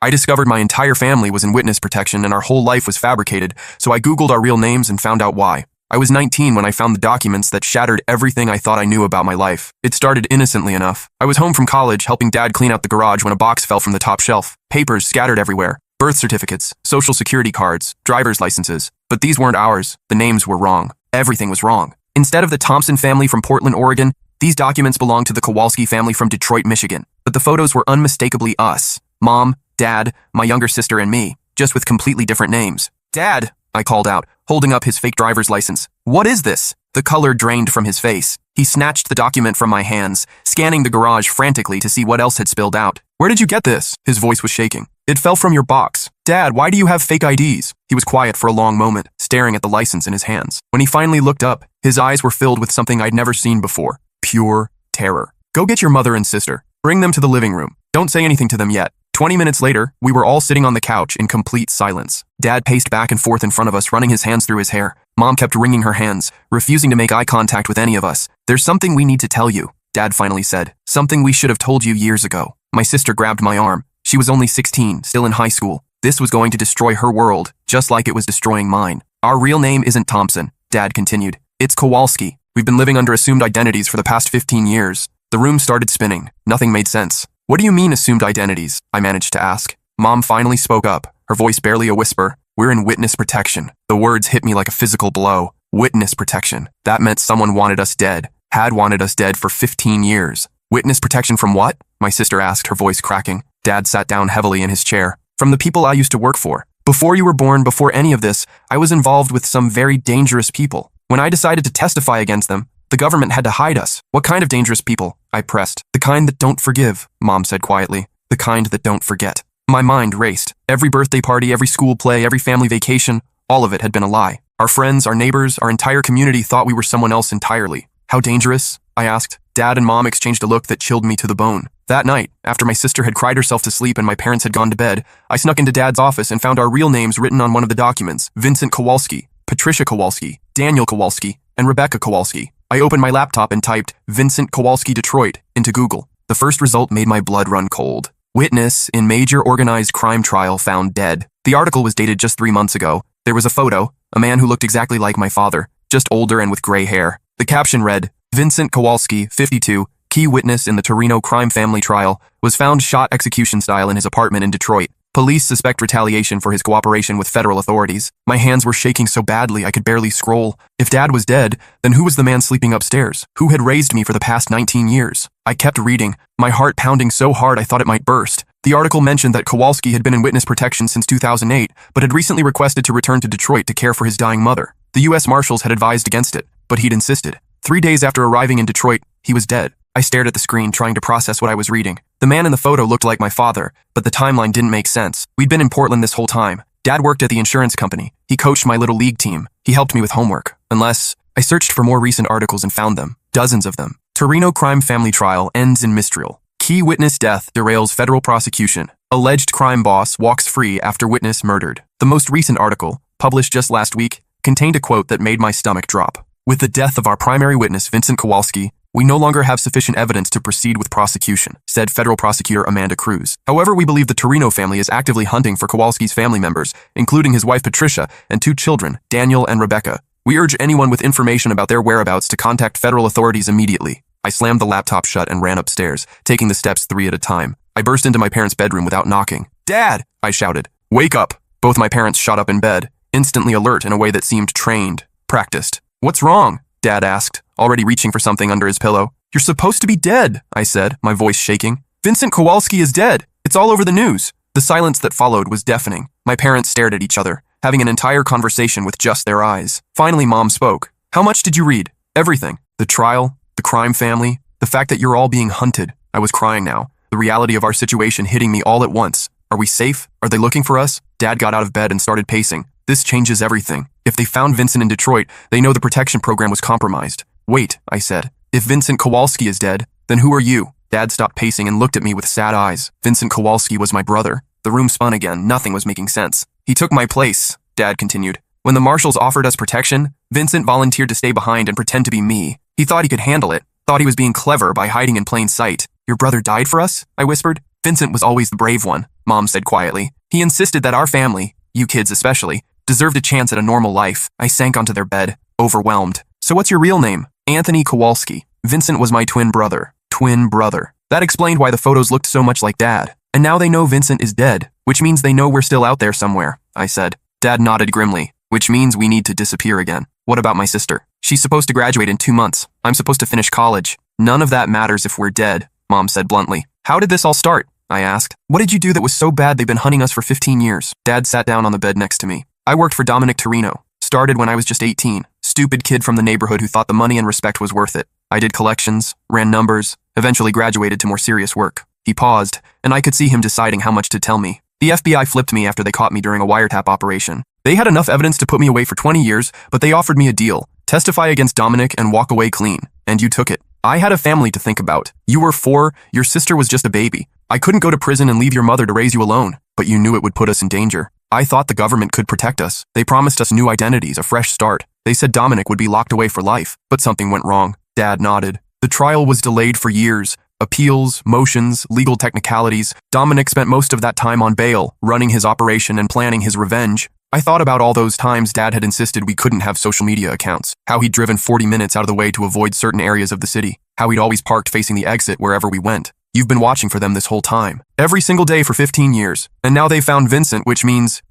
I discovered my entire family was in witness protection and our whole life was fabricated, so I Googled our real names and found out why. I was 19 when I found the documents that shattered everything I thought I knew about my life. It started innocently enough. I was home from college helping Dad clean out the garage when a box fell from the top shelf. Papers scattered everywhere. Birth certificates, social security cards, driver's licenses. But these weren't ours. The names were wrong. Everything was wrong. Instead of the Thompson family from Portland, Oregon, these documents belonged to the Kowalski family from Detroit, Michigan. But the photos were unmistakably us. Mom, Dad, my younger sister, and me, just with completely different names. Dad, I called out, holding up his fake driver's license. What is this? The color drained from his face. He snatched the document from my hands, scanning the garage frantically to see what else had spilled out. Where did you get this? His voice was shaking. It fell from your box. Dad, why do you have fake IDs? He was quiet for a long moment, staring at the license in his hands. When he finally looked up, his eyes were filled with something I'd never seen before. Pure terror. Go get your mother and sister. Bring them to the living room. Don't say anything to them yet. 20 minutes later, we were all sitting on the couch in complete silence. Dad paced back and forth in front of us, running his hands through his hair. Mom kept wringing her hands, refusing to make eye contact with any of us. There's something we need to tell you, Dad finally said. Something we should have told you years ago. My sister grabbed my arm. She was only 16, still in high school. This was going to destroy her world, just like it was destroying mine. Our real name isn't Thompson, Dad continued. It's Kowalski. We've been living under assumed identities for the past 15 years. The room started spinning. Nothing made sense. What do you mean assumed identities? I managed to ask. Mom finally spoke up, her voice barely a whisper. We're in witness protection. The words hit me like a physical blow. Witness protection. That meant someone wanted us dead, had wanted us dead for 15 years. Witness protection from what? My sister asked, her voice cracking. Dad sat down heavily in his chair. From the people I used to work for. Before you were born, before any of this, I was involved with some very dangerous people. When I decided to testify against them, the government had to hide us. What kind of dangerous people? I pressed. The kind that don't forgive, Mom said quietly. The kind that don't forget. My mind raced. Every birthday party, every school play, every family vacation, all of it had been a lie. Our friends, our neighbors, our entire community thought we were someone else entirely. How dangerous? I asked. Dad and Mom exchanged a look that chilled me to the bone. That night, after my sister had cried herself to sleep and my parents had gone to bed, I snuck into Dad's office and found our real names written on one of the documents. Vincent Kowalski, Patricia Kowalski, Daniel Kowalski, and Rebecca Kowalski. I opened my laptop and typed Vincent Kowalski Detroit into Google. The first result made my blood run cold. Witness in major organized crime trial found dead. The article was dated just 3 months ago. There was a photo, a man who looked exactly like my father, just older and with gray hair. The caption read, Vincent Kowalski, 52, key witness in the Torino crime family trial, was found shot execution style in his apartment in Detroit. Police suspect retaliation for his cooperation with federal authorities. My hands were shaking so badly I could barely scroll. If Dad was dead, then who was the man sleeping upstairs? Who had raised me for the past 19 years? I kept reading, my heart pounding so hard I thought it might burst. The article mentioned that Kowalski had been in witness protection since 2008, but had recently requested to return to Detroit to care for his dying mother. The U.S. Marshals had advised against it, but he'd insisted. 3 days after arriving in Detroit, he was dead. I stared at the screen, trying to process what I was reading. The man in the photo looked like my father, but the timeline didn't make sense. We'd been in Portland this whole time. Dad worked at the insurance company. He coached my little league team. He helped me with homework. Unless, I searched for more recent articles and found them. Dozens of them. Torino crime family trial ends in mistrial. Key witness death derails federal prosecution. Alleged crime boss walks free after witness murdered. The most recent article, published just last week, contained a quote that made my stomach drop. With the death of our primary witness, Vincent Kowalski, we no longer have sufficient evidence to proceed with prosecution, said federal prosecutor Amanda Cruz. However, we believe the Torino family is actively hunting for Kowalski's family members, including his wife Patricia and 2 children, Daniel and Rebecca. We urge anyone with information about their whereabouts to contact federal authorities immediately. I slammed the laptop shut and ran upstairs, taking the steps 3 at a time. I burst into my parents' bedroom without knocking. Dad! I shouted. Wake up! Both my parents shot up in bed, instantly alert in a way that seemed trained, practiced. What's wrong? Dad asked, already reaching for something under his pillow. You're supposed to be dead, I said, my voice shaking. Vincent Kowalski is dead. It's all over the news. The silence that followed was deafening. My parents stared at each other, having an entire conversation with just their eyes. Finally, Mom spoke. How much did you read? Everything. The trial, the crime family, the fact that you're all being hunted. I was crying now, the reality of our situation hitting me all at once. Are we safe? Are they looking for us? Dad got out of bed and started pacing. This changes everything. If they found Vincent in Detroit, they know the protection program was compromised. Wait, I said. If Vincent Kowalski is dead, then who are you? Dad stopped pacing and looked at me with sad eyes. Vincent Kowalski was my brother. The room spun again. Nothing was making sense. He took my place, Dad continued. When the marshals offered us protection, Vincent volunteered to stay behind and pretend to be me. He thought he could handle it, thought he was being clever by hiding in plain sight. Your brother died for us? I whispered. Vincent was always the brave one, Mom said quietly. He insisted that our family, you kids especially, deserved a chance at a normal life. I sank onto their bed, overwhelmed. So what's your real name? Anthony Kowalski. Vincent was my twin brother. Twin brother. That explained why the photos looked so much like Dad. And now they know Vincent is dead, which means they know we're still out there somewhere, I said. Dad nodded grimly, which means we need to disappear again. What about my sister? She's supposed to graduate in 2 months. I'm supposed to finish college. None of that matters if we're dead, Mom said bluntly. How did this all start? I asked. What did you do that was so bad they've been hunting us for 15 years? Dad sat down on the bed next to me. I worked for Dominic Torino. Started when I was just 18. Stupid kid from the neighborhood who thought the money and respect was worth it. I did collections, ran numbers, eventually graduated to more serious work. He paused, and I could see him deciding how much to tell me. The FBI flipped me after they caught me during a wiretap operation. They had enough evidence to put me away for 20 years, but they offered me a deal. Testify against Dominic and walk away clean. And you took it. I had a family to think about. You were 4, your sister was just a baby. I couldn't go to prison and leave your mother to raise you alone, but you knew it would put us in danger. I thought the government could protect us. They promised us new identities, a fresh start. They said Dominic would be locked away for life, but something went wrong. Dad nodded. The trial was delayed for years. Appeals, motions, legal technicalities. Dominic spent most of that time on bail, running his operation and planning his revenge. I thought about all those times Dad had insisted we couldn't have social media accounts, how he'd driven 40 minutes out of the way to avoid certain areas of the city, how he'd always parked facing the exit wherever we went. You've been watching for them this whole time, every single day for 15 years, and now they found Vincent, which means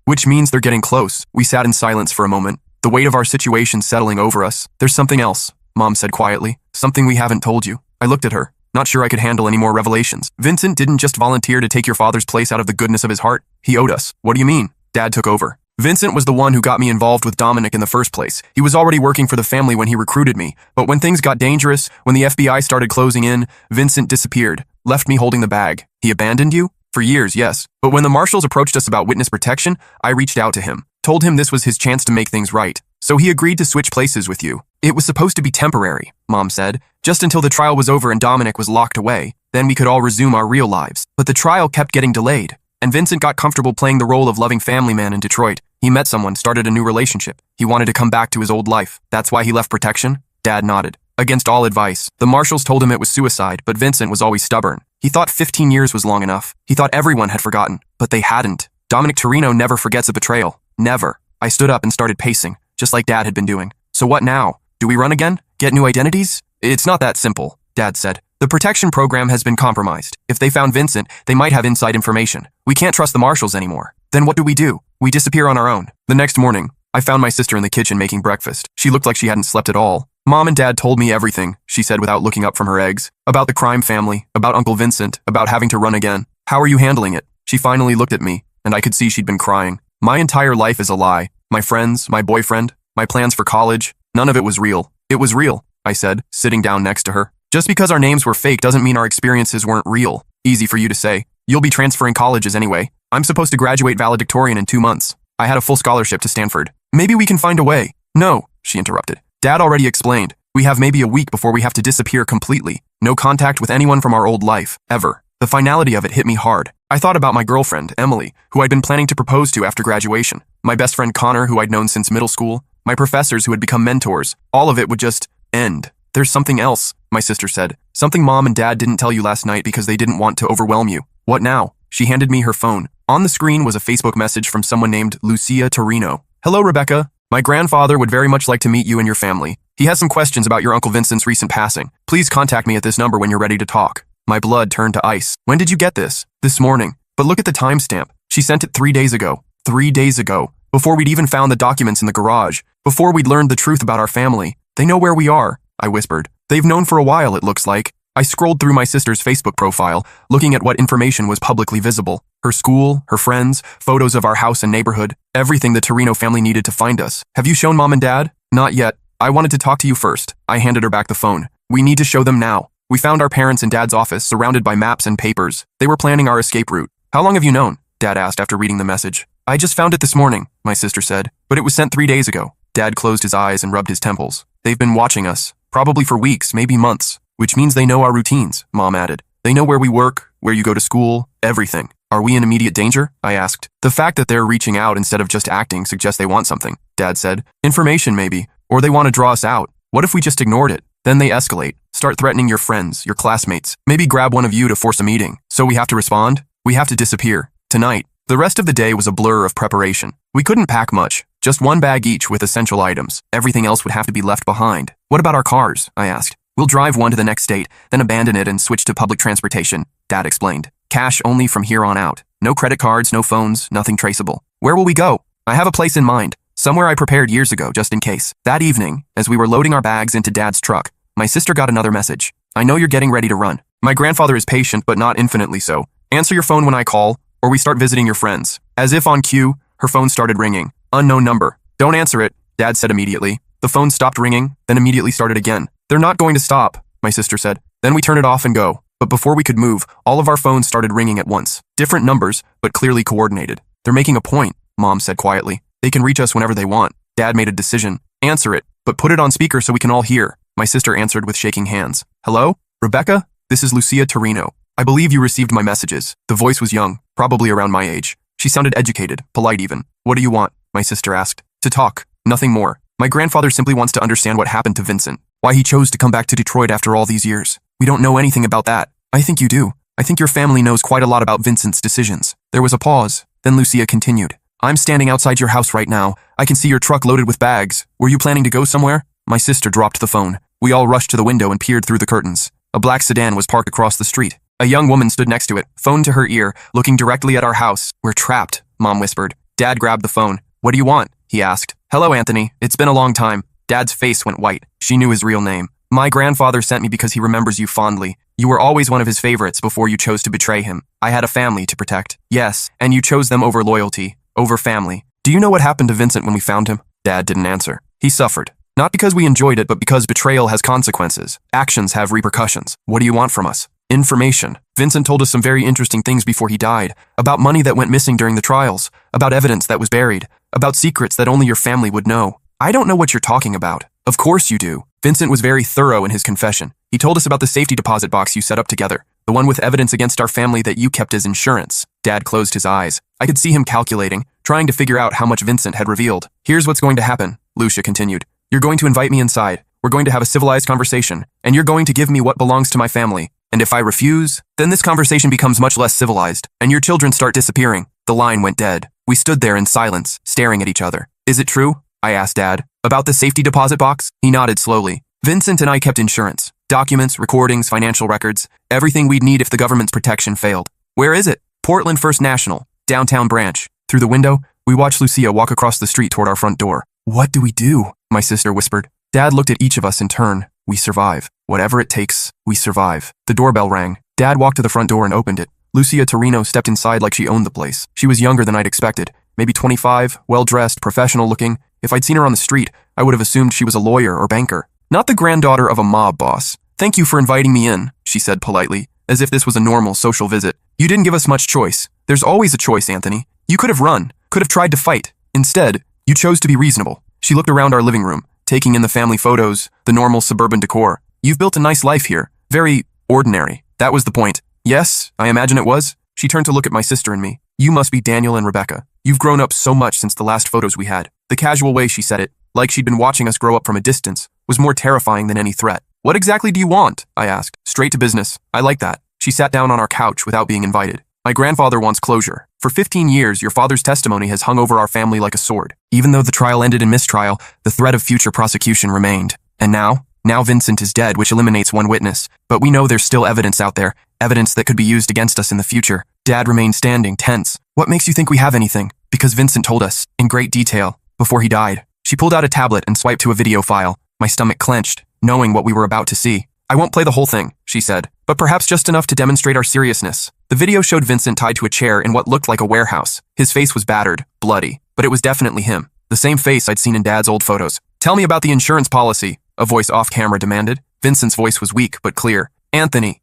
they're getting close. We sat in silence for a moment, the weight of our situation settling over us. There's something else, Mom said quietly, something we haven't told you. I looked at her, not sure I could handle any more revelations. Vincent didn't just volunteer to take your father's place out of the goodness of his heart. He owed us. What do you mean? Dad took over. Vincent was the one who got me involved with Dominic in the first place. He was already working for the family when he recruited me, but when things got dangerous, when the FBI started closing in, Vincent disappeared, left me holding the bag. He abandoned you? For years, yes. But when the marshals approached us about witness protection, I reached out to him, told him this was his chance to make things right. So he agreed to switch places with you. It was supposed to be temporary, Mom said, just until the trial was over and Dominic was locked away. Then we could all resume our real lives. But the trial kept getting delayed, and Vincent got comfortable playing the role of loving family man in Detroit. He met someone, started a new relationship. He wanted to come back to his old life. That's why he left protection? Dad nodded. Against all advice. The marshals told him it was suicide, but Vincent was always stubborn. He thought 15 years was long enough. He thought everyone had forgotten, but they hadn't. Dominic Torino never forgets a betrayal. Never. I stood up and started pacing, just like Dad had been doing. So what now? Do we run again? Get new identities? It's not that simple, Dad said. The protection program has been compromised. If they found Vincent, they might have inside information. We can't trust the marshals anymore. Then what do? We disappear on our own. The next morning, I found my sister in the kitchen making breakfast. She looked like she hadn't slept at all. Mom and Dad told me everything, she said without looking up from her eggs. About the crime family, about Uncle Vincent, about having to run again. How are you handling it? She finally looked at me, and I could see she'd been crying. My entire life is a lie. My friends, my boyfriend, my plans for college, none of it was real. It was real, I said, sitting down next to her. Just because our names were fake doesn't mean our experiences weren't real. Easy for you to say. You'll be transferring colleges anyway. I'm supposed to graduate valedictorian in 2 months. I had a full scholarship to Stanford. Maybe we can find a way. No, she interrupted. Dad already explained. We have maybe a week before we have to disappear completely. No contact with anyone from our old life, ever. The finality of it hit me hard. I thought about my girlfriend, Emily, who I'd been planning to propose to after graduation. My best friend Connor, who I'd known since middle school. My professors who had become mentors. All of it would just end. There's something else, my sister said. Something Mom and Dad didn't tell you last night because they didn't want to overwhelm you. What now? She handed me her phone. On the screen was a Facebook message from someone named Lucia Torino. Hello, Rebecca. My grandfather would very much like to meet you and your family. He has some questions about your Uncle Vincent's recent passing. Please contact me at this number when you're ready to talk. My blood turned to ice. When did you get this? This morning. But look at the timestamp. She sent it 3 days ago. 3 days ago. Before we'd even found the documents in the garage. Before we'd learned the truth about our family. They know where we are, I whispered. They've known for a while, it looks like. I scrolled through my sister's Facebook profile, looking at what information was publicly visible. Her school, her friends, photos of our house and neighborhood, everything the Torino family needed to find us. Have you shown Mom and Dad? Not yet. I wanted to talk to you first. I handed her back the phone. We need to show them now. We found our parents in Dad's office, surrounded by maps and papers. They were planning our escape route. How long have you known? Dad asked after reading the message. I just found it this morning, my sister said, but it was sent 3 days ago. Dad closed his eyes and rubbed his temples. They've been watching us, probably for weeks, maybe months. Which means they know our routines, Mom added. They know where we work, where you go to school, everything. Are we in immediate danger? I asked. The fact that they're reaching out instead of just acting suggests they want something, Dad said. Information maybe, or they want to draw us out. What if we just ignored it? Then they escalate, start threatening your friends, your classmates, maybe grab one of you to force a meeting. So we have to respond? We have to disappear. Tonight. The rest of the day was a blur of preparation. We couldn't pack much. Just one bag each with essential items. Everything else would have to be left behind. What about our cars? I asked. We'll drive one to the next state, then abandon it and switch to public transportation, Dad explained. Cash only from here on out. No credit cards, no phones, nothing traceable. Where will we go? I have a place in mind. Somewhere I prepared years ago, just in case. That evening, as we were loading our bags into Dad's truck, my sister got another message. I know you're getting ready to run. My grandfather is patient, but not infinitely so. Answer your phone when I call, or we start visiting your friends. As if on cue, her phone started ringing. Unknown number. Don't answer it, Dad said immediately. The phone stopped ringing, then immediately started again. They're not going to stop, my sister said. Then we turn it off and go. But before we could move, all of our phones started ringing at once. Different numbers, but clearly coordinated. They're making a point, Mom said quietly. They can reach us whenever they want. Dad made a decision. Answer it, but put it on speaker so we can all hear. My sister answered with shaking hands. Hello? Rebecca? This is Lucia Torino. I believe you received my messages. The voice was young, probably around my age. She sounded educated, polite even. What do you want? My sister asked. To talk. Nothing more. My grandfather simply wants to understand what happened to Vincent. Why he chose to come back to Detroit after all these years. We don't know anything about that. I think you do. I think your family knows quite a lot about Vincent's decisions. There was a pause. Then Lucia continued. I'm standing outside your house right now. I can see your truck loaded with bags. Were you planning to go somewhere? My sister dropped the phone. We all rushed to the window and peered through the curtains. A black sedan was parked across the street. A young woman stood next to it, phone to her ear, looking directly at our house. We're trapped, Mom whispered. Dad grabbed the phone. What do you want? He asked. Hello, Anthony. It's been a long time. Dad's face went white. She knew his real name. My grandfather sent me because he remembers you fondly. You were always one of his favorites before you chose to betray him. I had a family to protect. Yes, and you chose them over loyalty, over family. Do you know what happened to Vincent when we found him? Dad didn't answer. He suffered. Not because we enjoyed it, but because betrayal has consequences. Actions have repercussions. What do you want from us? Information. Vincent told us some very interesting things before he died. About money that went missing during the trials. About evidence that was buried. About secrets that only your family would know. I don't know what you're talking about. Of course you do. Vincent was very thorough in his confession. He told us about the safety deposit box you set up together. The one with evidence against our family that you kept as insurance. Dad closed his eyes. I could see him calculating, trying to figure out how much Vincent had revealed. Here's what's going to happen, Lucia continued. You're going to invite me inside. We're going to have a civilized conversation, and you're going to give me what belongs to my family. And if I refuse, then this conversation becomes much less civilized, and your children start disappearing. The line went dead. We stood there in silence, staring at each other. Is it true? I asked Dad. About the safety deposit box? He nodded slowly. Vincent and I kept insurance. Documents, recordings, financial records. Everything we'd need if the government's protection failed. Where is it? Portland First National, downtown branch. Through the window, we watched Lucia walk across the street toward our front door. What do we do? My sister whispered. Dad looked at each of us in turn. We survive. Whatever it takes, we survive. The doorbell rang. Dad walked to the front door and opened it. Lucia Torino stepped inside like she owned the place. She was younger than I'd expected. Maybe 25, well-dressed, professional-looking. If I'd seen her on the street, I would have assumed she was a lawyer or banker. Not the granddaughter of a mob boss. Thank you for inviting me in, she said politely, as if this was a normal social visit. You didn't give us much choice. There's always a choice, Anthony. You could have run, could have tried to fight. Instead, you chose to be reasonable. She looked around our living room, taking in the family photos, the normal suburban decor. You've built a nice life here. Very ordinary. That was the point. Yes, I imagine it was. She turned to look at my sister and me. You must be Daniel and Rebecca. You've grown up so much since the last photos we had. The casual way she said it, like she'd been watching us grow up from a distance, was more terrifying than any threat. What exactly do you want? I asked. Straight to business. I like that. She sat down on our couch without being invited. My grandfather wants closure. For 15 years, your father's testimony has hung over our family like a sword. Even though the trial ended in mistrial, the threat of future prosecution remained. And now Vincent is dead, which eliminates one witness. But we know there's still evidence out there, evidence that could be used against us in the future. Dad remained standing, tense. What makes you think we have anything? Because Vincent told us, in great detail, before he died. She pulled out a tablet and swiped to a video file. My stomach clenched, knowing what we were about to see. I won't play the whole thing, she said, but perhaps just enough to demonstrate our seriousness. The video showed Vincent tied to a chair in what looked like a warehouse. His face was battered, bloody, but it was definitely him. The same face I'd seen in Dad's old photos. Tell me about the insurance policy, a voice off camera demanded. Vincent's voice was weak but clear. Anthony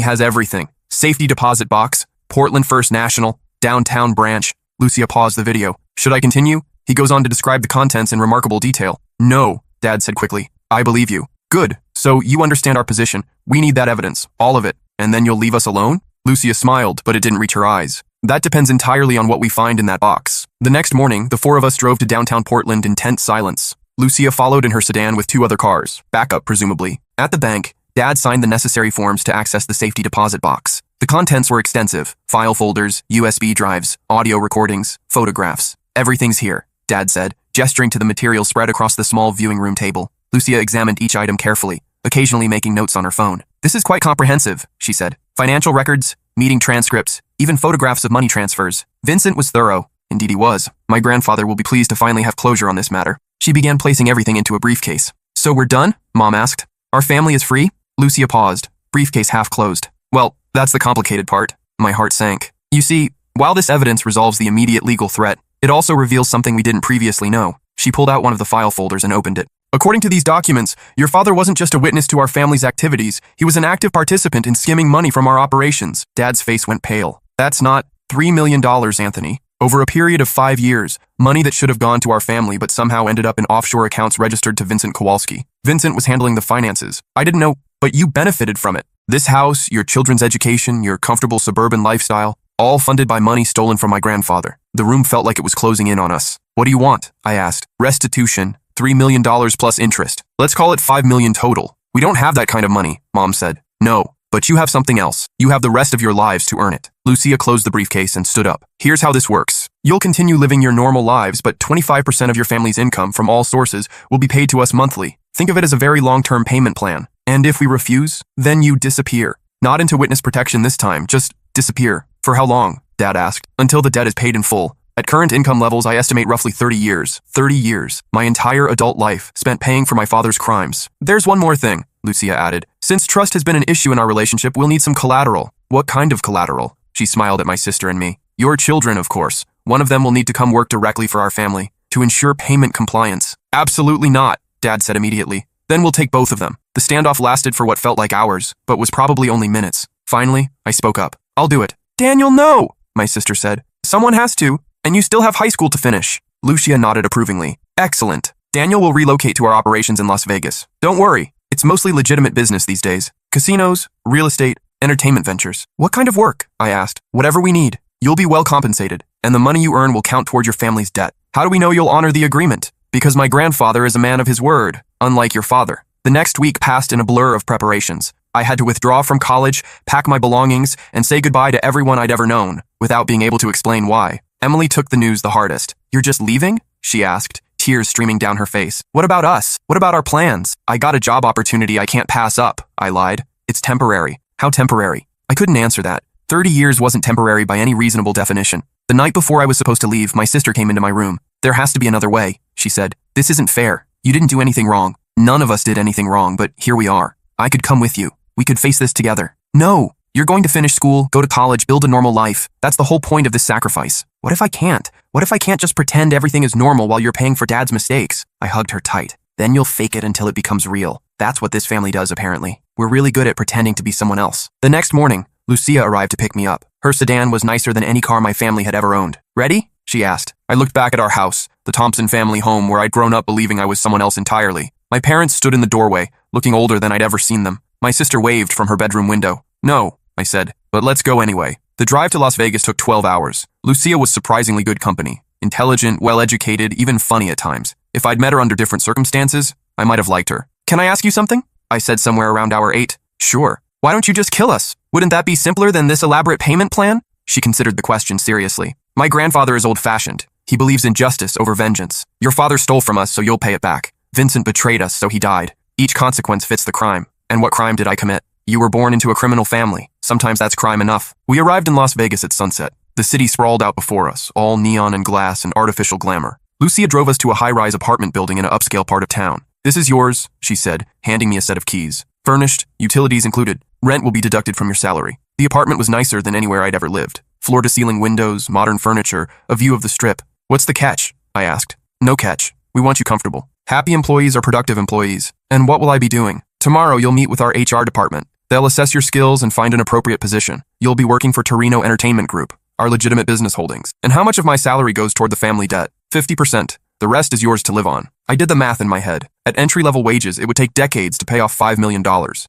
has everything. Safety deposit box, Portland First National, downtown branch. Lucia paused the video. Should I continue? He goes on to describe the contents in remarkable detail. No, Dad said quickly. I believe you. Good. So you understand our position. We need that evidence, all of it, and then you'll leave us alone? Lucia smiled, but it didn't reach her eyes. That depends entirely on what we find in that box. The next morning, the four of us drove to downtown Portland in tense silence. Lucia followed in her sedan with 2 other cars, backup presumably. At the bank, Dad signed the necessary forms to access the safety deposit box. The contents were extensive. File folders, USB drives, audio recordings, photographs. Everything's here, Dad said, gesturing to the material spread across the small viewing room table. Lucia examined each item carefully, occasionally making notes on her phone. This is quite comprehensive, she said. Financial records, meeting transcripts, even photographs of money transfers. Vincent was thorough. Indeed he was. My grandfather will be pleased to finally have closure on this matter. She began placing everything into a briefcase. So we're done? Mom asked. Our family is free? Lucia paused, briefcase half closed. Well, that's the complicated part. My heart sank. You see, while this evidence resolves the immediate legal threat, it also reveals something we didn't previously know. She pulled out one of the file folders and opened it. According to these documents, your father wasn't just a witness to our family's activities, he was an active participant in skimming money from our operations. Dad's face went pale. That's not $3 million, Anthony. Over a period of 5 years, money that should have gone to our family but somehow ended up in offshore accounts registered to Vincent Kowalski. Vincent was handling the finances. I didn't know, but you benefited from it. This house, your children's education, your comfortable suburban lifestyle, all funded by money stolen from my grandfather. The room felt like it was closing in on us. What do you want? I asked. Restitution, $3 million plus interest. Let's call it $5 million total. We don't have that kind of money, Mom said. No, but you have something else. You have the rest of your lives to earn it. Lucia closed the briefcase and stood up. Here's how this works. You'll continue living your normal lives, but 25% of your family's income from all sources will be paid to us monthly. Think of it as a very long-term payment plan. And if we refuse, then you disappear. Not into witness protection this time, just disappear. For how long? Dad asked. Until the debt is paid in full. At current income levels, I estimate roughly 30 years. 30 years. My entire adult life spent paying for my father's crimes. There's one more thing, Lucia added. Since trust has been an issue in our relationship, we'll need some collateral. What kind of collateral? She smiled at my sister and me. Your children, of course. One of them will need to come work directly for our family to ensure payment compliance. Absolutely not, Dad said immediately. Then we'll take both of them. The standoff lasted for what felt like hours, but was probably only minutes. Finally, I spoke up. I'll do it. Daniel, no, my sister said. Someone has to. And you still have high school to finish. Lucia nodded approvingly. Excellent. Daniel will relocate to our operations in Las Vegas. Don't worry. It's mostly legitimate business these days. Casinos, real estate, entertainment ventures. What kind of work? I asked. Whatever we need. You'll be well compensated, and the money you earn will count toward your family's debt. How do we know you'll honor the agreement? Because my grandfather is a man of his word, unlike your father. The next week passed in a blur of preparations. I had to withdraw from college, pack my belongings, and say goodbye to everyone I'd ever known, without being able to explain why. Emily took the news the hardest. You're just leaving? She asked, tears streaming down her face. What about us? What about our plans? I got a job opportunity I can't pass up, I lied. It's temporary. How temporary? I couldn't answer that. 30 years wasn't temporary by any reasonable definition. The night before I was supposed to leave, my sister came into my room. There has to be another way, she said. This isn't fair. You didn't do anything wrong. None of us did anything wrong, but here we are. I could come with you. We could face this together. No! You're going to finish school, go to college, build a normal life. That's the whole point of this sacrifice. What if I can't? What if I can't just pretend everything is normal while you're paying for Dad's mistakes? I hugged her tight. Then you'll fake it until it becomes real. That's what this family does, apparently. We're really good at pretending to be someone else. The next morning, Lucia arrived to pick me up. Her sedan was nicer than any car my family had ever owned. Ready? She asked. I looked back at our house, the Thompson family home where I'd grown up believing I was someone else entirely. My parents stood in the doorway, looking older than I'd ever seen them. My sister waved from her bedroom window. No, I said, but let's go anyway. The drive to Las Vegas took 12 hours. Lucia was surprisingly good company. Intelligent, well-educated, even funny at times. If I'd met her under different circumstances, I might have liked her. Can I ask you something? I said somewhere around hour 8. Sure. Why don't you just kill us? Wouldn't that be simpler than this elaborate payment plan? She considered the question seriously. My grandfather is old-fashioned. He believes in justice over vengeance. Your father stole from us, so you'll pay it back. Vincent betrayed us, so he died. Each consequence fits the crime. And what crime did I commit? You were born into a criminal family. Sometimes that's crime enough. We arrived in Las Vegas at sunset. The city sprawled out before us, all neon and glass and artificial glamour. Lucia drove us to a high-rise apartment building in an upscale part of town. This is yours, she said, handing me a set of keys. Furnished, utilities included. Rent will be deducted from your salary. The apartment was nicer than anywhere I'd ever lived. Floor-to-ceiling windows, modern furniture, a view of the strip. What's the catch? I asked. No catch. We want you comfortable. Happy employees are productive employees. And what will I be doing? Tomorrow you'll meet with our HR department. They'll assess your skills and find an appropriate position. You'll be working for Torino Entertainment Group, our legitimate business holdings. And how much of my salary goes toward the family debt? 50%. The rest is yours to live on. I did the math in my head. At entry-level wages, it would take decades to pay off $5 million.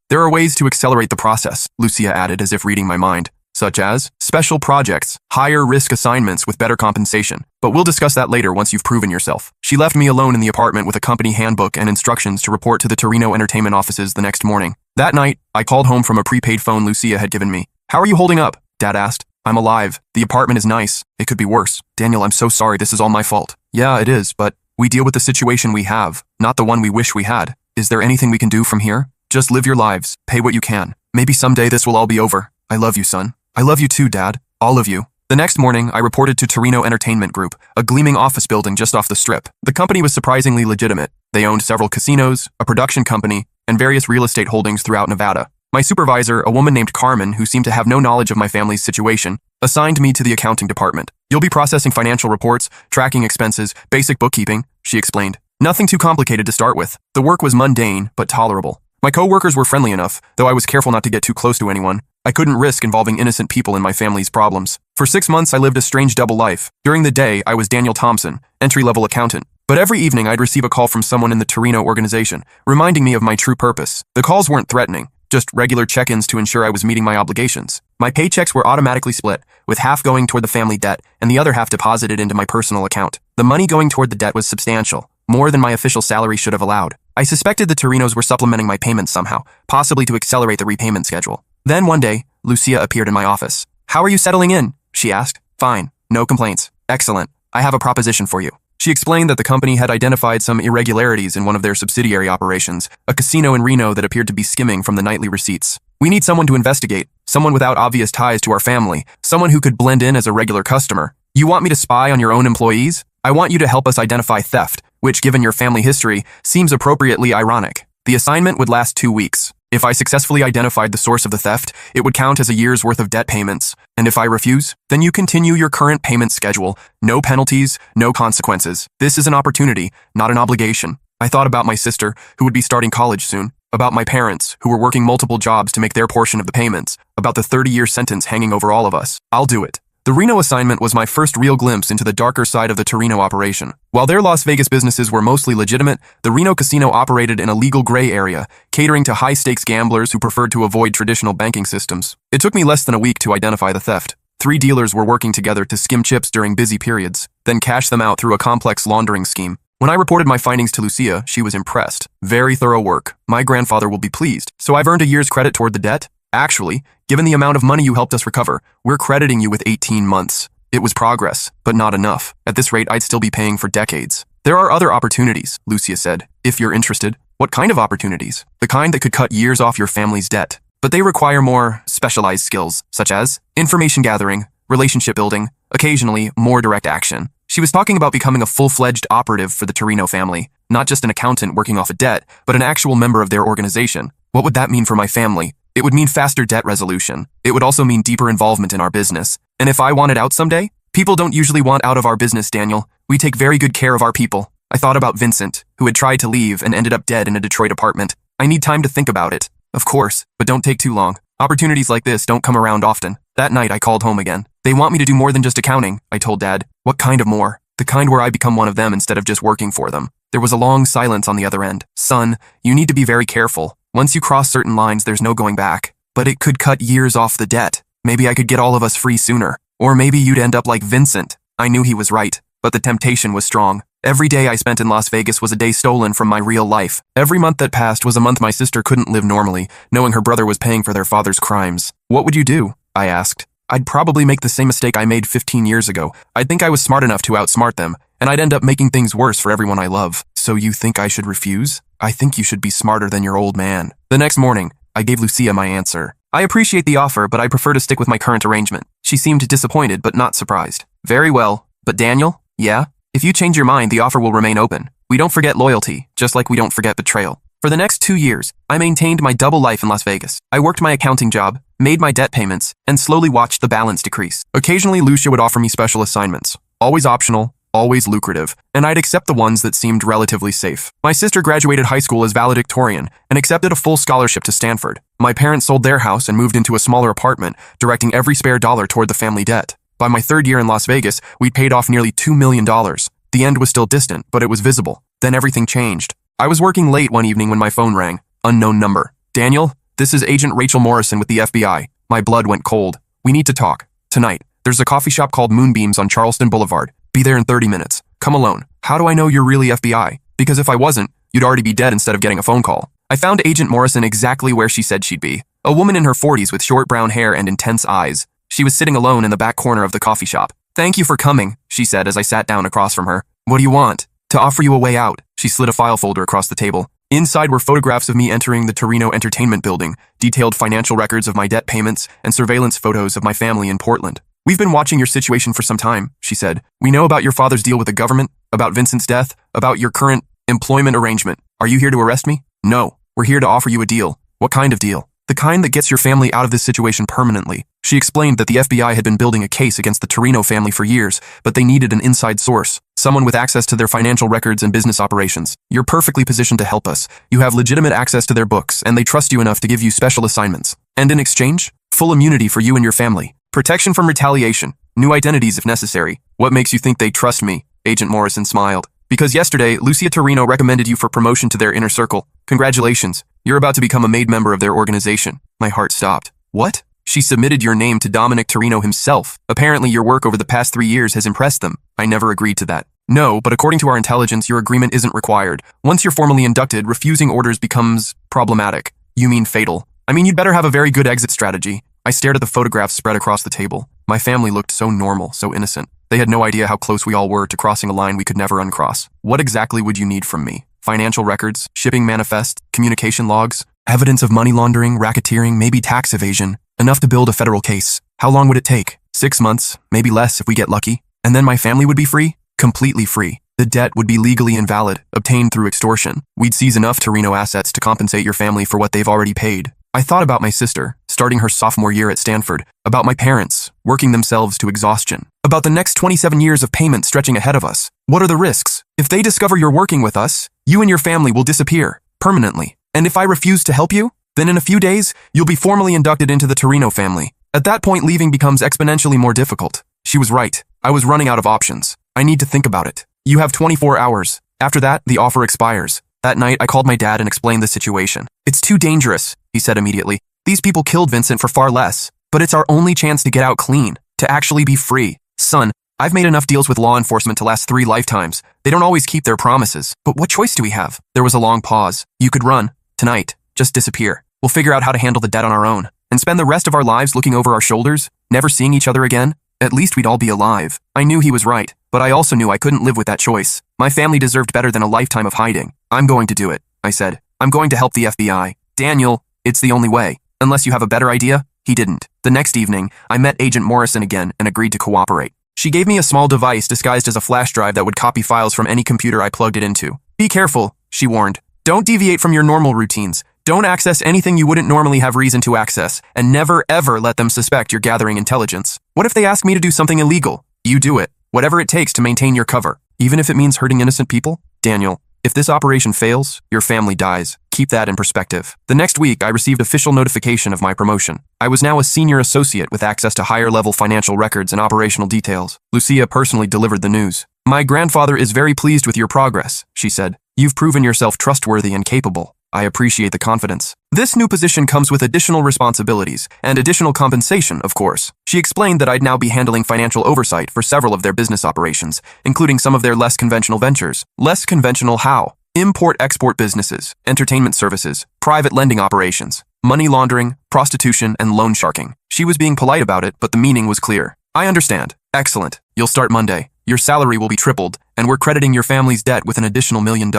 There are ways to accelerate the process, Lucia added as if reading my mind, such as special projects, higher risk assignments with better compensation. But we'll discuss that later once you've proven yourself. She left me alone in the apartment with a company handbook and instructions to report to the Torino Entertainment offices the next morning. That night, I called home from a prepaid phone Lucia had given me. How are you holding up? Dad asked. I'm alive. The apartment is nice. It could be worse. Daniel, I'm so sorry. This is all my fault. Yeah, it is, but we deal with the situation we have, not the one we wish we had. Is there anything we can do from here? Just live your lives. Pay what you can. Maybe someday this will all be over. I love you, son. I love you too, Dad. All of you. The next morning, I reported to Torino Entertainment Group, a gleaming office building just off the strip. The company was surprisingly legitimate. They owned several casinos, a production company, and various real estate holdings throughout Nevada. My supervisor, a woman named Carmen, who seemed to have no knowledge of my family's situation, assigned me to the accounting department. You'll be processing financial reports, tracking expenses, basic bookkeeping, she explained. Nothing too complicated to start with. The work was mundane, but tolerable. My co-workers were friendly enough, though I was careful not to get too close to anyone. I couldn't risk involving innocent people in my family's problems. For 6 months, I lived a strange double life. During the day, I was Daniel Thompson, entry-level accountant. But every evening, I'd receive a call from someone in the Torino organization, reminding me of my true purpose. The calls weren't threatening, just regular check-ins to ensure I was meeting my obligations. My paychecks were automatically split, with half going toward the family debt and the other half deposited into my personal account. The money going toward the debt was substantial, more than my official salary should have allowed. I suspected the Torinos were supplementing my payments somehow, possibly to accelerate the repayment schedule. Then one day, Lucia appeared in my office. How are you settling in? She asked. Fine. No complaints. Excellent. I have a proposition for you. She explained that the company had identified some irregularities in one of their subsidiary operations, a casino in Reno that appeared to be skimming from the nightly receipts. We need someone to investigate, someone without obvious ties to our family, someone who could blend in as a regular customer. You want me to spy on your own employees? I want you to help us identify theft, which, given your family history, seems appropriately ironic. The assignment would last 2 weeks. If I successfully identified the source of the theft, it would count as a year's worth of debt payments. And if I refuse, then you continue your current payment schedule. No penalties, no consequences. This is an opportunity, not an obligation. I thought about my sister, who would be starting college soon, about my parents, who were working multiple jobs to make their portion of the payments, about the 30-year sentence hanging over all of us. I'll do it. The Reno assignment was my first real glimpse into the darker side of the Torino operation. While their Las Vegas businesses were mostly legitimate, the Reno casino operated in a legal gray area, catering to high-stakes gamblers who preferred to avoid traditional banking systems. It took me less than a week to identify the theft. 3 dealers were working together to skim chips during busy periods, then cash them out through a complex laundering scheme. When I reported my findings to Lucia, she was impressed. Very thorough work. My grandfather will be pleased. So I've earned a year's credit toward the debt? Actually, given the amount of money you helped us recover, we're crediting you with 18 months. It was progress, but not enough. At this rate, I'd still be paying for decades. There are other opportunities, Lucia said, if you're interested. What kind of opportunities? The kind that could cut years off your family's debt. But they require more specialized skills, such as information gathering, relationship building, occasionally more direct action. She was talking about becoming a full-fledged operative for the Torino family, not just an accountant working off a debt, but an actual member of their organization. What would that mean for my family? It would mean faster debt resolution. It would also mean deeper involvement in our business. And if I wanted out someday? People don't usually want out of our business, Daniel. We take very good care of our people. I thought about Vincent, who had tried to leave and ended up dead in a Detroit apartment. I need time to think about it. Of course, but don't take too long. Opportunities like this don't come around often. That night, I called home again. They want me to do more than just accounting, I told Dad. What kind of more? The kind where I become one of them instead of just working for them. There was a long silence on the other end. Son, you need to be very careful. Once you cross certain lines, there's no going back. But it could cut years off the debt. Maybe I could get all of us free sooner. Or maybe you'd end up like Vincent. I knew he was right, but the temptation was strong. Every day I spent in Las Vegas was a day stolen from my real life. Every month that passed was a month my sister couldn't live normally, knowing her brother was paying for their father's crimes. What would you do? I asked. I'd probably make the same mistake I made 15 years ago. I'd think I was smart enough to outsmart them, and I'd end up making things worse for everyone I love. So you think I should refuse? I think you should be smarter than your old man. The next morning, I gave Lucia my answer. I appreciate the offer, but I prefer to stick with my current arrangement. She seemed disappointed, but not surprised. Very well. But Daniel? Yeah? If you change your mind, the offer will remain open. We don't forget loyalty, just like we don't forget betrayal. For the next 2 years, I maintained my double life in Las Vegas. I worked my accounting job, made my debt payments, and slowly watched the balance decrease. Occasionally, Lucia would offer me special assignments. Always optional, always lucrative, and I'd accept the ones that seemed relatively safe. My sister graduated high school as valedictorian and accepted a full scholarship to Stanford. My parents sold their house and moved into a smaller apartment, directing every spare dollar toward the family debt. By my 3rd year in Las Vegas, we'd paid off nearly $2 million. The end was still distant, but it was visible. Then everything changed. I was working late one evening when my phone rang. Unknown number. Daniel, this is Agent Rachel Morrison with the FBI. My blood went cold. We need to talk. Tonight. There's a coffee shop called Moonbeams on Charleston Boulevard. Be there in 30 minutes. Come alone. How do I know you're really FBI? Because if I wasn't, you'd already be dead instead of getting a phone call. I found Agent Morrison exactly where she said she'd be. A woman in her 40s with short brown hair and intense eyes. She was sitting alone in the back corner of the coffee shop. "Thank you for coming," she said as I sat down across from her. "What do you want?" "To offer you a way out." She slid a file folder across the table. Inside were photographs of me entering the Torino Entertainment Building, detailed financial records of my debt payments, and surveillance photos of my family in Portland. "We've been watching your situation for some time," she said. "We know about your father's deal with the government, about Vincent's death, about your current employment arrangement. Are you here to arrest me?" "No, we're here to offer you a deal." "What kind of deal?" "The kind that gets your family out of this situation permanently." She explained that the FBI had been building a case against the Torino family for years, but they needed an inside source, someone with access to their financial records and business operations. "You're perfectly positioned to help us. You have legitimate access to their books, and they trust you enough to give you special assignments. And in exchange, full immunity for you and your family. Protection from retaliation. New identities if necessary." "What makes you think they trust me?" Agent Morrison smiled. "Because yesterday, Lucia Torino recommended you for promotion to their inner circle. Congratulations. You're about to become a made member of their organization." My heart stopped. "What?" "She submitted your name to Dominic Torino himself. Apparently your work over the past 3 years has impressed them." "I never agreed to that." "No, but according to our intelligence, your agreement isn't required. Once you're formally inducted, refusing orders becomes problematic." "You mean fatal?" "I mean, you'd better have a very good exit strategy." I stared at the photographs spread across the table. My family looked so normal, so innocent. They had no idea how close we all were to crossing a line we could never uncross. "What exactly would you need from me?" "Financial records, shipping manifest, communication logs, evidence of money laundering, racketeering, maybe tax evasion. Enough to build a federal case." "How long would it take?" 6 months, maybe less if we get lucky. "And then my family would be free?" "Completely free. The debt would be legally invalid, obtained through extortion. We'd seize enough Torino assets to compensate your family for what they've already paid." I thought about my sister, starting her sophomore year at Stanford, about my parents, working themselves to exhaustion, about the next 27 years of payments stretching ahead of us. What are the risks? If they discover you're working with us, you and your family will disappear, permanently. And if I refuse to help you, then in a few days, you'll be formally inducted into the Torino family. At that point, leaving becomes exponentially more difficult. She was right. I was running out of options. I need to think about it. "You have 24 hours. After that, the offer expires." That night, I called my dad and explained the situation. "It's too dangerous," he said immediately. "These people killed Vincent for far less, but it's our only chance to get out clean, to actually be free. Son, I've made enough deals with law enforcement to last 3 lifetimes. They don't always keep their promises. But what choice do we have?" There was a long pause. "You could run. Tonight. Just disappear. We'll figure out how to handle the debt on our own. And spend the rest of our lives looking over our shoulders, never seeing each other again. At least we'd all be alive." I knew he was right, but I also knew I couldn't live with that choice. My family deserved better than a lifetime of hiding. "I'm going to do it," I said. "I'm going to help the FBI. Daniel, it's the only way. Unless you have a better idea?" He didn't. The next evening, I met Agent Morrison again and agreed to cooperate. She gave me a small device disguised as a flash drive that would copy files from any computer I plugged it into. "Be careful," she warned. "Don't deviate from your normal routines. Don't access anything you wouldn't normally have reason to access, and never ever let them suspect you're gathering intelligence. What if they ask me to do something illegal? You do it. Whatever it takes to maintain your cover, even if it means hurting innocent people. Daniel, if this operation fails, your family dies. Keep that in perspective." The next week, I received official notification of my promotion. I was now a senior associate with access to higher-level financial records and operational details. Lucia personally delivered the news. "My grandfather is very pleased with your progress," she said. "You've proven yourself trustworthy and capable. I appreciate the confidence. This new position comes with additional responsibilities and additional compensation, of course." She explained that I'd now be handling financial oversight for several of their business operations, including some of their less conventional ventures. Less conventional how? Import-export businesses, entertainment services, private lending operations, money laundering, prostitution, and loan sharking. She was being polite about it, but the meaning was clear. "I understand. Excellent. You'll start Monday. Your salary will be tripled, and we're crediting your family's debt with an additional $1 million.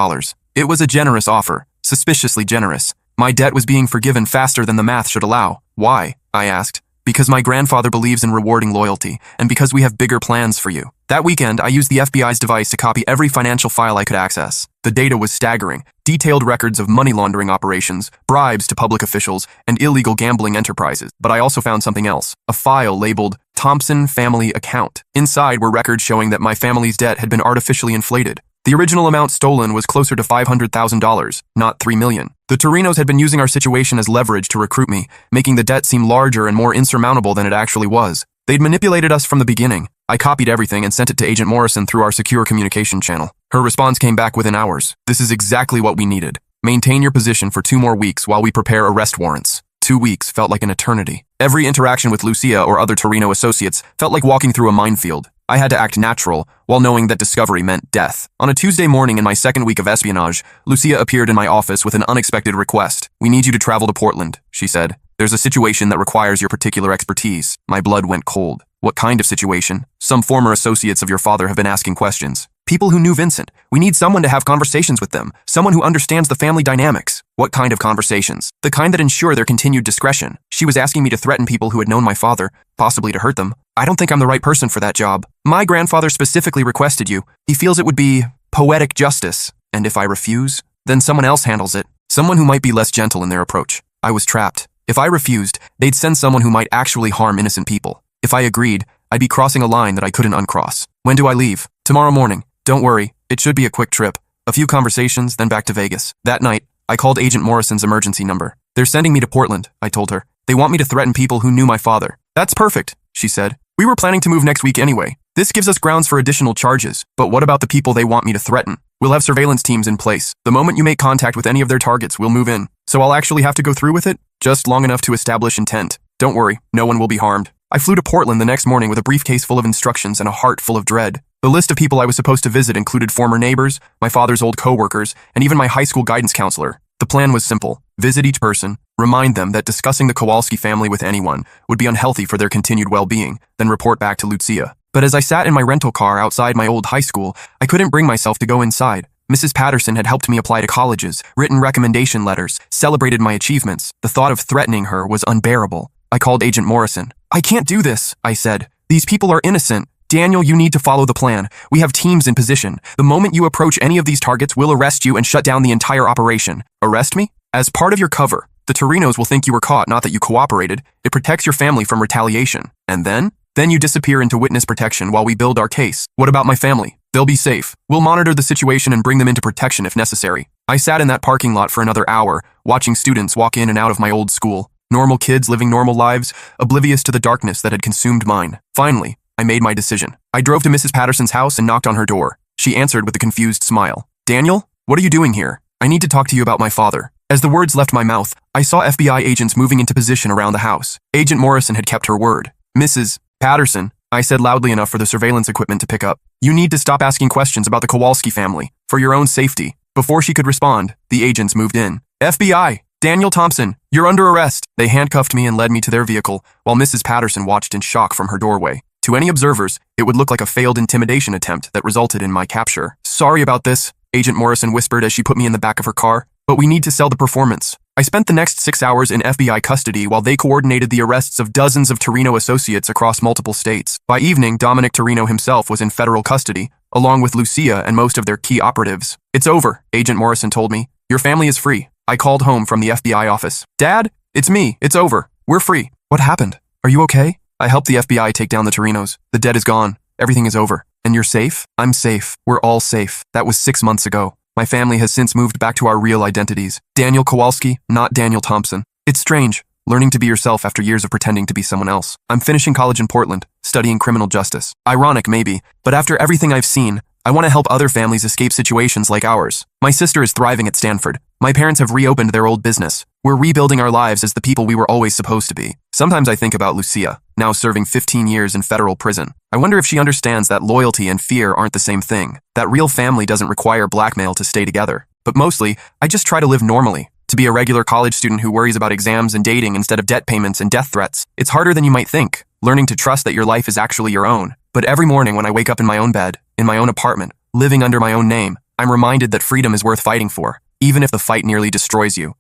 It was a generous offer. Suspiciously generous. My debt was being forgiven faster than the math should allow. "Why?" I asked. "Because my grandfather believes in rewarding loyalty, and because we have bigger plans for you." That weekend, I used the FBI's device to copy every financial file I could access. The data was staggering. Detailed records of money laundering operations, bribes to public officials, and illegal gambling enterprises. But I also found something else. A file labeled Thompson Family Account. Inside were records showing that my family's debt had been artificially inflated. The original amount stolen was closer to $500,000, not $3 million. The Torinos had been using our situation as leverage to recruit me, making the debt seem larger and more insurmountable than it actually was. They'd manipulated us from the beginning. I copied everything and sent it to Agent Morrison through our secure communication channel. Her response came back within hours. "This is exactly what we needed. Maintain your position for 2 more weeks while we prepare arrest warrants." 2 weeks felt like an eternity. Every interaction with Lucia or other Torino associates felt like walking through a minefield. I had to act natural, while knowing that discovery meant death. On a Tuesday morning in my second week of espionage, Lucia appeared in my office with an unexpected request. "We need you to travel to Portland," she said. There's a situation that requires your particular expertise. My blood went cold. What kind of situation? Some former associates of your father have been asking questions. People who knew Vincent. We need someone to have conversations with them. Someone who understands the family dynamics. What kind of conversations? The kind that ensure their continued discretion. She was asking me to threaten people who had known my father, possibly to hurt them. I don't think I'm the right person for that job. My grandfather specifically requested you. He feels it would be poetic justice. And if I refuse, then someone else handles it. Someone who might be less gentle in their approach. I was trapped. If I refused, they'd send someone who might actually harm innocent people. If I agreed, I'd be crossing a line that I couldn't uncross. When do I leave? Tomorrow morning. Don't worry, it should be a quick trip. A few conversations, then back to Vegas. That night, I called Agent Morrison's emergency number. They're sending me to Portland, I told her. They want me to threaten people who knew my father. That's perfect, she said. We were planning to move next week anyway. This gives us grounds for additional charges. But what about the people they want me to threaten? We'll have surveillance teams in place. The moment you make contact with any of their targets, we'll move in. So I'll actually have to go through with it? Just long enough to establish intent. Don't worry, no one will be harmed. I flew to Portland the next morning with a briefcase full of instructions and a heart full of dread. The list of people I was supposed to visit included former neighbors, my father's old co-workers, and even my high school guidance counselor. The plan was simple. Visit each person, remind them that discussing the Kowalski family with anyone would be unhealthy for their continued well-being, then report back to Lucia. But as I sat in my rental car outside my old high school, I couldn't bring myself to go inside. Mrs. Patterson had helped me apply to colleges, written recommendation letters, celebrated my achievements. The thought of threatening her was unbearable. I called Agent Morrison. I can't do this, I said. These people are innocent. Daniel, you need to follow the plan. We have teams in position. The moment you approach any of these targets, we'll arrest you and shut down the entire operation. Arrest me? As part of your cover. The Torinos will think you were caught, not that you cooperated. It protects your family from retaliation. And then? Then you disappear into witness protection while we build our case. What about my family? They'll be safe. We'll monitor the situation and bring them into protection if necessary. I sat in that parking lot for another hour, watching students walk in and out of my old school. Normal kids living normal lives, oblivious to the darkness that had consumed mine. Finally, I made my decision. I drove to Mrs. Patterson's house and knocked on her door. She answered with a confused smile. Daniel, what are you doing here? I need to talk to you about my father. As the words left my mouth, I saw FBI agents moving into position around the house. Agent Morrison had kept her word. Mrs. Patterson, I said loudly enough for the surveillance equipment to pick up. You need to stop asking questions about the Kowalski family, for your own safety. Before she could respond, the agents moved in. FBI, Daniel Thompson, you're under arrest. They handcuffed me and led me to their vehicle, while Mrs. Patterson watched in shock from her doorway. To any observers, it would look like a failed intimidation attempt that resulted in my capture. Sorry about this, Agent Morrison whispered as she put me in the back of her car, but we need to sell the performance. I spent the next 6 hours in FBI custody while they coordinated the arrests of dozens of Torino associates across multiple states. By evening, Dominic Torino himself was in federal custody, along with Lucia and most of their key operatives. It's over, Agent Morrison told me. Your family is free. I called home from the FBI office. Dad, it's me. It's over. We're free. What happened? Are you okay? I helped the FBI take down the Torinos. The debt is gone. Everything is over. And you're safe? I'm safe. We're all safe. That was 6 months ago. My family has since moved back to our real identities. Daniel Kowalski, not Daniel Thompson. It's strange, learning to be yourself after years of pretending to be someone else. I'm finishing college in Portland, studying criminal justice. Ironic, maybe, but after everything I've seen, I want to help other families escape situations like ours. My sister is thriving at Stanford. My parents have reopened their old business. We're rebuilding our lives as the people we were always supposed to be. Sometimes I think about Lucia, now serving 15 years in federal prison. I wonder if she understands that loyalty and fear aren't the same thing, that real family doesn't require blackmail to stay together. But mostly, I just try to live normally, to be a regular college student who worries about exams and dating instead of debt payments and death threats. It's harder than you might think, learning to trust that your life is actually your own. But every morning when I wake up in my own bed, in my own apartment, living under my own name, I'm reminded that freedom is worth fighting for, even if the fight nearly destroys you.